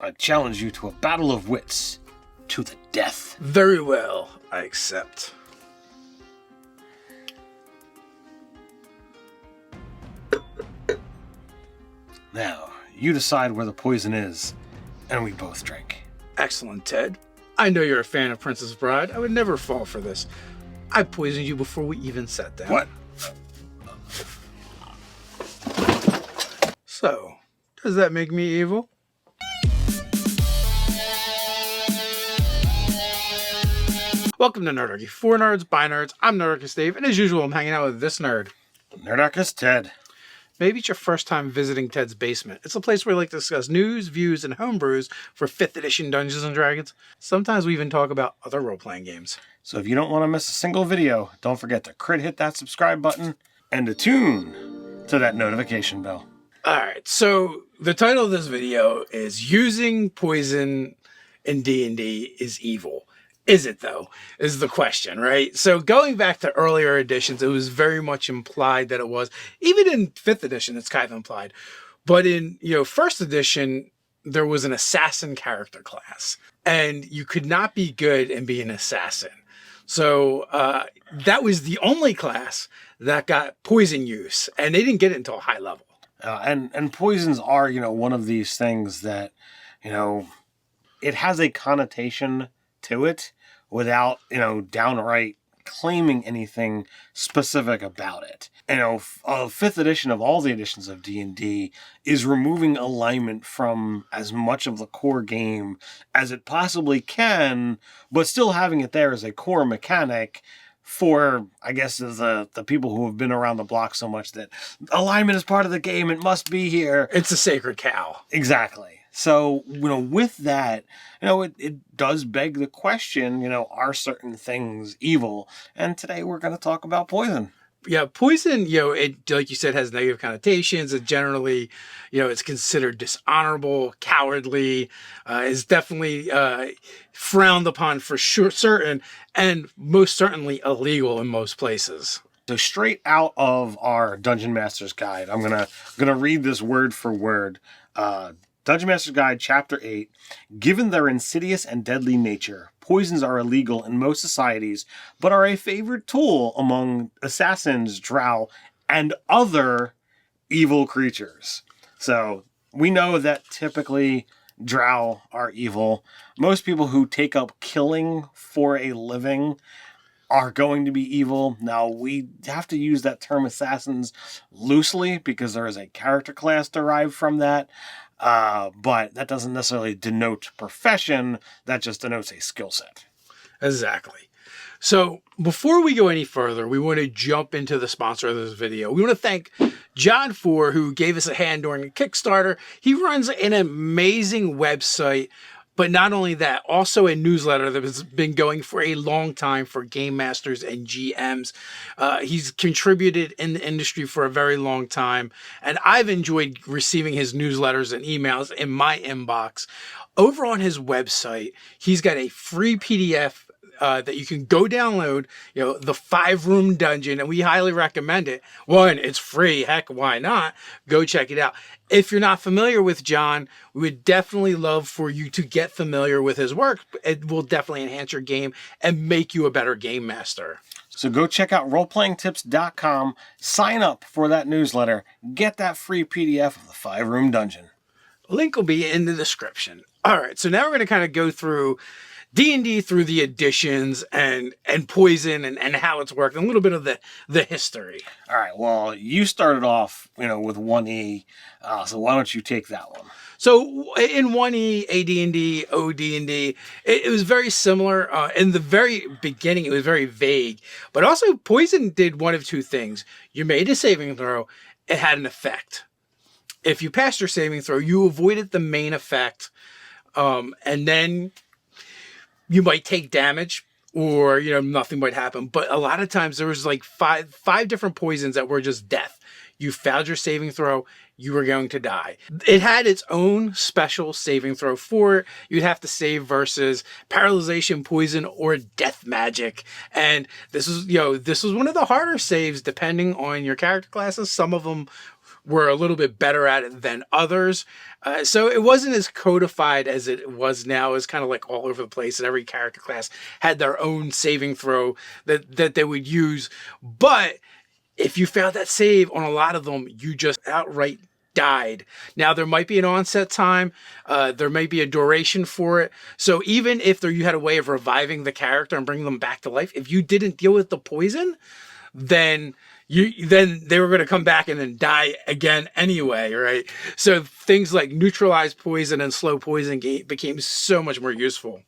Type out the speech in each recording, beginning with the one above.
I challenge you to a battle of wits to the death. Very well, I accept. Now, you decide where the poison is, and we both drink. Excellent, Ted. I know you're a fan of Princess Bride. I would never fall for this. I poisoned you before we even sat down. What? So, does that make me evil? Welcome to Nerdarchy. For nerds, by nerds, I'm Nerdarchy Steve, and as usual, I'm hanging out with this nerd. Nerdarchy Ted. Maybe it's your first time visiting Ted's basement. It's a place where we like to discuss news, views, and homebrews for 5th edition Dungeons & Dragons. Sometimes we even talk about other role-playing games. So if you don't want to miss a single video, don't forget to hit that subscribe button and to tune to that notification bell. Alright, so the title of this video is Using Poison in D&D is Evil. Is it, though, is the question, right? So going back to earlier editions, it was very much implied that it was. Even in 5th edition, it's kind of implied. But in, 1st edition, there was an assassin character class. And you could not be good and be an assassin. So that was the only class that got poison use. And they didn't get it until high level. And poisons are, one of these things that, it has a connotation to it without, downright claiming anything specific about it. 5th edition of all the editions of D&D is removing alignment from as much of the core game as it possibly can, but still having it there as a core mechanic for, I guess, the people who have been around the block so much that alignment is part of the game, it must be here. It's a sacred cow. Exactly. So, with that, it does beg the question, are certain things evil? And today we're going to talk about poison. Yeah, poison, it, like you said, has negative connotations. It generally, it's considered dishonorable, cowardly, is definitely frowned upon for sure, certain, and most certainly illegal in most places. So straight out of our Dungeon Master's Guide, I'm gonna read this word for word. Dungeon Master's Guide, Chapter 8. Given their insidious and deadly nature, poisons are illegal in most societies, but are a favored tool among assassins, drow, and other evil creatures. So we know that typically drow are evil. Most people who take up killing for a living are going to be evil. Now, we have to use that term assassins loosely because there is a character class derived from that. But that doesn't necessarily denote profession. That just denotes a skill set. Exactly. So before we go any further, we want to jump into the sponsor of this video. We want to thank John Four, who gave us a hand during the Kickstarter. He runs an amazing website. But not only that, also a newsletter that has been going for a long time for game masters and GMs. He's contributed in the industry for a very long time, and I've enjoyed receiving his newsletters and emails in my inbox. Over on his website, he's got a free PDF that you can go download, the 5-room dungeon, and we highly recommend it. One, it's free. Heck, why not? Go check it out. If you're not familiar with John, we would definitely love for you to get familiar with his work. It will definitely enhance your game and make you a better game master. So go check out roleplayingtips.com, sign up for that newsletter, get that free PDF of the 5-room dungeon. Link will be in the description. All right, so now we're going to kind of go through D&D through the editions and poison and how it's worked, and a little bit of the history. All right, well, you started off, with 1E, so why don't you take that one? So in 1E, AD&D, OD&D, it was very similar. In the very beginning, it was very vague, but also poison did one of two things. You made a saving throw, it had an effect. If you passed your saving throw, you avoided the main effect, and then you might take damage or, nothing might happen. But a lot of times there was like five different poisons that were just death. You failed your saving throw, you were going to die. It had its own special saving throw for it. You'd have to save versus paralyzation, poison, or death magic. And this was one of the harder saves depending on your character classes. Some of them were a little bit better at it than others. So it wasn't as codified as it was now. It was kind of like all over the place, and every character class had their own saving throw that they would use. But if you failed that save on a lot of them, you just outright died. Now, there might be an onset time. There may be a duration for it. So even if you had a way of reviving the character and bringing them back to life, if you didn't deal with the poison, then they were going to come back and then die again anyway, right? So things like neutralized poison and slow poison became so much more useful.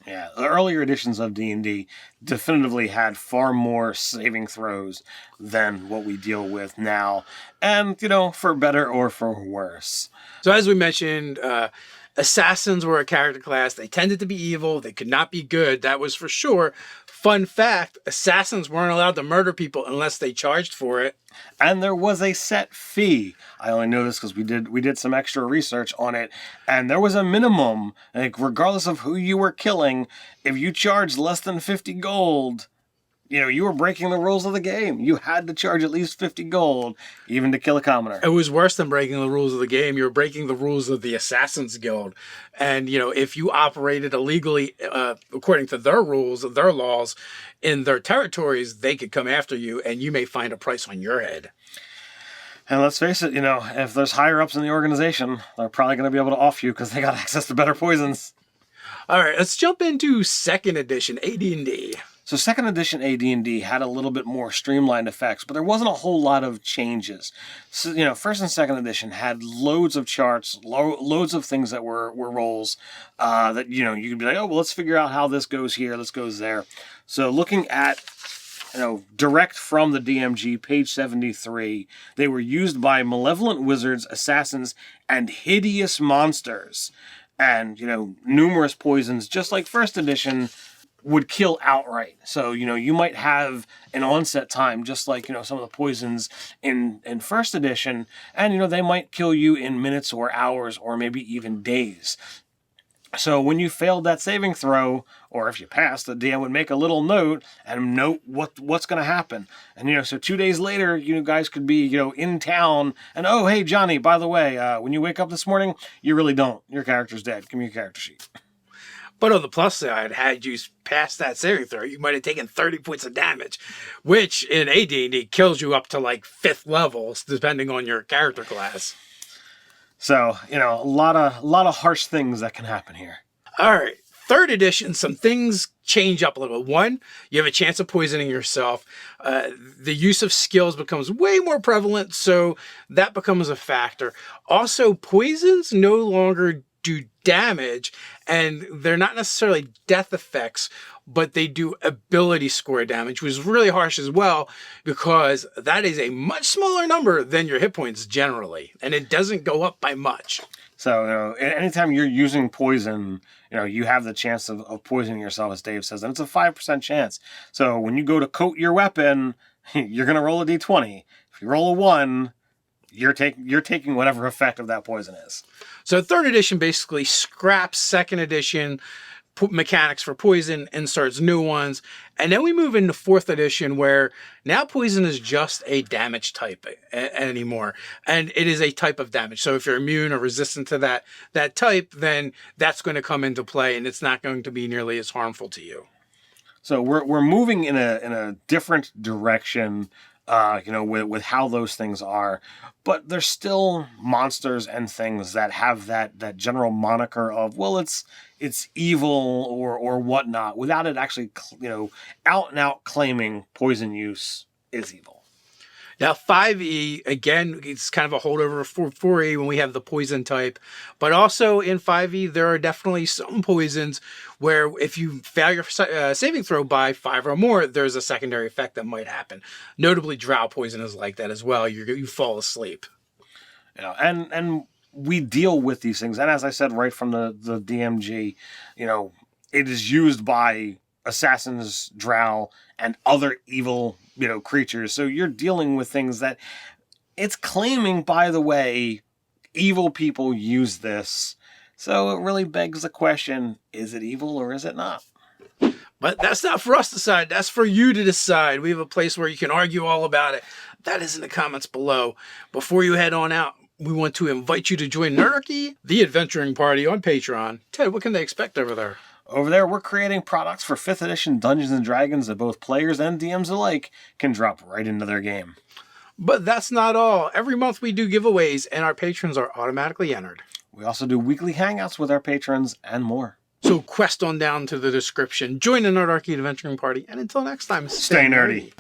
Yeah, the earlier editions of D&D definitively had far more saving throws than what we deal with now. And, for better or for worse. So as we mentioned, assassins were a character class. They tended to be evil. They could not be good. That was for sure. Fun fact, assassins weren't allowed to murder people unless they charged for it. And there was a set fee. I only know this because we did some extra research on it. And there was a minimum, regardless of who you were killing, if you charged less than 50 gold, you were breaking the rules of the game. You had to charge at least 50 gold, even to kill a commoner. It was worse than breaking the rules of the game. You were breaking the rules of the Assassin's Guild. And, if you operated illegally, according to their rules, their laws, in their territories, they could come after you, and you may find a price on your head. And let's face it, if there's higher-ups in the organization, they're probably going to be able to off you because they got access to better poisons. All right, let's jump into 2nd edition AD&D. So 2nd edition AD&D had a little bit more streamlined effects, but there wasn't a whole lot of changes. So, 1st and 2nd edition had loads of charts, loads of things that were rolls that, you could be like, oh, well, let's figure out how this goes here, this goes there. So looking at, direct from the DMG, page 73, they were used by malevolent wizards, assassins, and hideous monsters. And, numerous poisons, just like 1st edition, would kill outright. So, you might have an onset time, just like, some of the poisons in 1st edition, and, they might kill you in minutes or hours or maybe even days. So when you failed that saving throw, or if you passed, the DM would make a little note and note what's going to happen. And, so 2 days later, you guys could be, in town, and, oh, hey, Johnny, by the way, when you wake up this morning, you really don't. Your character's dead. Give me your character sheet. But on the plus side, had you passed that saving throw, you might have taken 30 points of damage, which in AD&D kills you up to like 5th levels, depending on your character class. So, a lot of harsh things that can happen here. All right. 3rd edition, some things change up a little bit. One, you have a chance of poisoning yourself. The use of skills becomes way more prevalent, so that becomes a factor. Also, poisons no longer do damage, and they're not necessarily death effects, but they do ability score damage, which is really harsh as well, because that is a much smaller number than your hit points generally, and it doesn't go up by much. So, anytime you're using poison, you have the chance of poisoning yourself, as Dave says, and it's a 5% chance. So when you go to coat your weapon, you're going to roll a d20. If you roll a 1, you're taking whatever effect of that poison is. So 3rd edition basically scraps 2nd edition mechanics for poison and starts new ones. And then we move into 4th edition, where now poison is just a damage type anymore. And it is a type of damage. So if you're immune or resistant to that type, then that's going to come into play, and it's not going to be nearly as harmful to you. So we're moving in a different direction, with how those things are, but there's still monsters and things that have that general moniker of, well, it's evil or whatnot, without it actually, out and out claiming poison use is evil. Now, 5e, again, it's kind of a holdover for 4e when we have the poison type. But also in 5e, there are definitely some poisons where if you fail your saving throw by 5 or more, there's a secondary effect that might happen. Notably, drow poison is like that as well. You fall asleep. And we deal with these things. And as I said right from the DMG, it is used by assassins, drow, and other evil creatures. So you're dealing with things that it's claiming, by the way, evil people use this. So it really begs the question, is it evil or is it not? But that's not for us to decide. That's for you to decide. We have a place where you can argue all about it. That is in the comments below. Before you head on out, we want to invite you to join Nerdarchy, the adventuring party on Patreon. Ted, what can they expect over there? Over there, we're creating products for 5th edition Dungeons & Dragons that both players and DMs alike can drop right into their game. But that's not all. Every month we do giveaways, and our patrons are automatically entered. We also do weekly hangouts with our patrons and more. So quest on down to the description, join the Nerdarchy adventuring party, and until next time, Stay nerdy.